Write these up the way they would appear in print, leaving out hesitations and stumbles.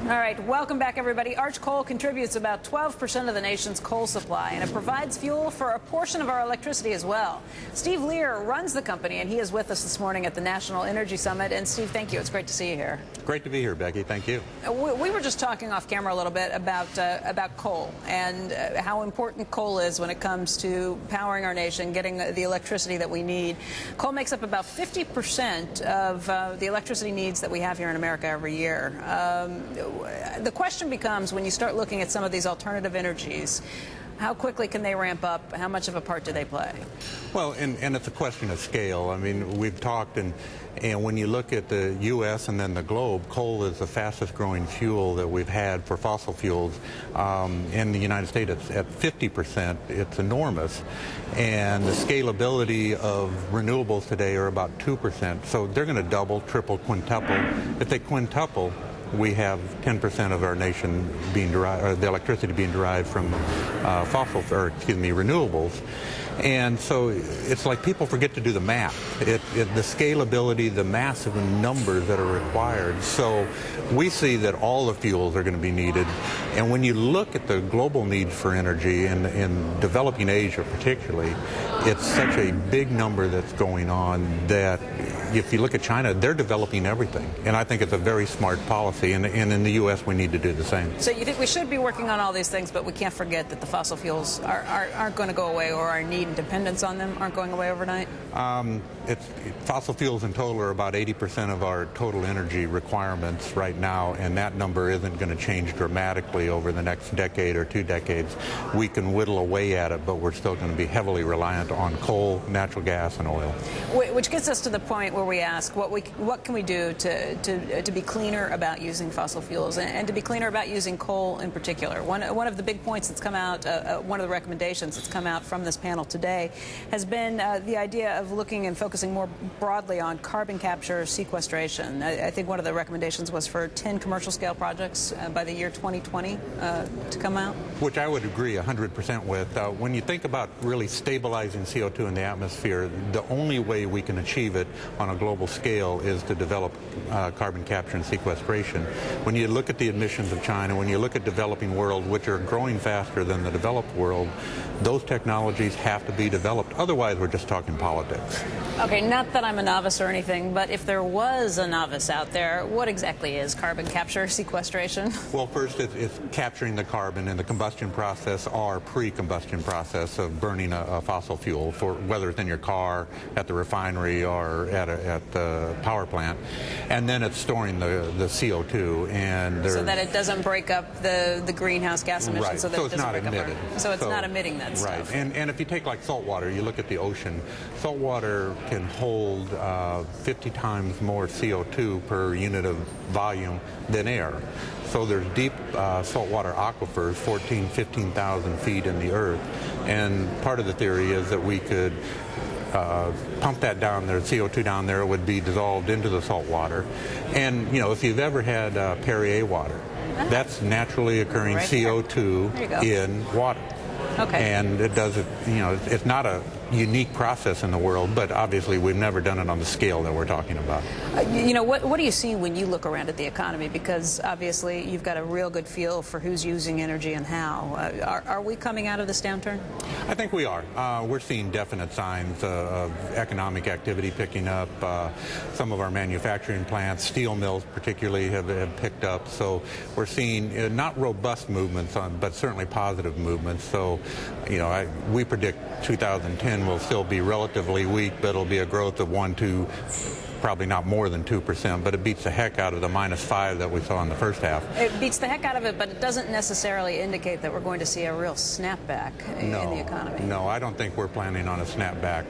All right, welcome back, everybody. Arch Coal contributes about 12% of the nation's coal supply, and it provides fuel for a portion of our electricity as well. Steve Leer runs the company, and he is with us this morning at the National Energy Summit. And Steve, thank you. It's great to see you here. Great to be here, Becky. Thank you. We were just talking off camera a little bit about coal and how important coal is when it comes to powering our nation, getting the electricity that we need. Coal makes up about 50% of the electricity needs that we have here in America every year. The question becomes, when you start looking at some of these alternative energies, how quickly can they ramp up? How much of a part do they play? Well, and it's a question of scale. I mean, we've talked, and when you look at the U.S. and then the globe, coal is the fastest growing fuel that we've had for fossil fuels. In the United States, it's at 50%. It's enormous. And the scalability of renewables today are about 2%. So they're going to double, triple, quintuple. If they quintuple, we have 10% of our nation being derived, or the electricity being derived from renewables. And so it's like people forget to do the math. The scalability, the massive numbers that are required. So we see that all the fuels are going to be needed. And when you look at the global need for energy in developing Asia particularly, it's such a big number that's going on that if you look at China, they're developing everything. And I think it's a very smart policy. And in the U.S., we need to do the same. So you think we should be working on all these things, but we can't forget that the fossil fuels aren't going to go away, or our need and dependence on them aren't going away overnight? Fossil fuels in total are about 80% of our total energy requirements right now, and that number isn't going to change dramatically over the next decade or 2 decades. We can whittle away at it, but we're still going to be heavily reliant on coal, natural gas, and oil. Which gets us to the point where we ask, what can we do to be cleaner about using fossil fuels and to be cleaner about using coal in particular? One of the big points that's come out, one of the recommendations that's come out from this panel today has been the idea of looking and focusing more broadly on carbon capture sequestration. I think one of the recommendations was for 10 commercial scale projects by the year 2020 to come out. Which I would agree 100% with. When you think about really stabilizing CO2 in the atmosphere, the only way we can achieve it on a global scale is to develop carbon capture and sequestration. When you look at the emissions of China, when you look at developing world, which are growing faster than the developed world, those technologies have to be developed. Otherwise, we're just talking politics. Okay, not that I'm a novice or anything, but if there was a novice out there, what exactly is carbon capture sequestration? Well, first, it's capturing the carbon in the combustion process or pre-combustion process of burning a fossil fuel, for whether it's in your car, at the refinery, or at the power plant. And then it's storing the CO2. And so that it doesn't break up the greenhouse gas emissions. Right. So that so it it's doesn't not break emitted. Up so it's not emitting that stuff. Right. And if you take like salt water, you look at the ocean, salt water can hold 50 times more CO2 per unit of volume than air. So there's deep saltwater aquifers, 15,000 feet in the earth. And part of the theory is that we could pump that down there, CO2 down there, would be dissolved into the salt water. And, you know, if you've ever had Perrier water, that's naturally occurring CO2 in water. Okay. And it does it, you know, it's not a unique process in the world, but obviously we've never done it on the scale that we're talking about. You know, what do you see when you look around at the economy? Because obviously you've got a real good feel for who's using energy and how. Are we coming out of this downturn? I think we are. We're seeing definite signs of economic activity picking up. Some of our manufacturing plants, steel mills particularly, have picked up. So we're seeing not robust movements, but certainly positive movements. So, you know, we predict 2010 will still be relatively weak, but it'll be a growth of 1-2, probably not more than 2%, but it beats the heck out of the -5 that we saw in the first half. It beats the heck out of it, but it doesn't necessarily indicate that we're going to see a real snapback in the economy. No, I don't think we're planning on a snapback,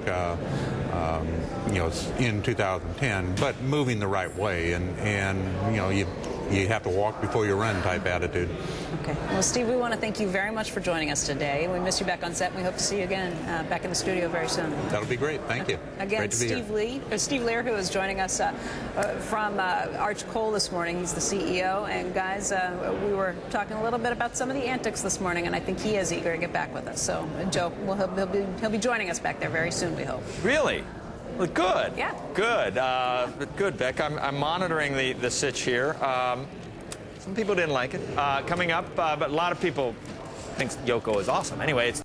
you know, in 2010, but moving the right way, and you know, you have to walk before you run type attitude. Okay. Well, Steve, we want to thank you very much for joining us today. We miss you back on set, and we hope to see you again back in the studio very soon. That'll be great. Thank you. Again, Steve Leer, who is joining us from Arch Coal this morning. He's the CEO. And guys, we were talking a little bit about some of the antics this morning, and I think he is eager to get back with us. So, Joe, he'll be joining us back there very soon, we hope. Really? Well, good. Yeah. Good. Good, Beck. I'm monitoring the sitch here. Some people didn't like it. Coming up, but a lot of people think Yoko is awesome. Anyway, it's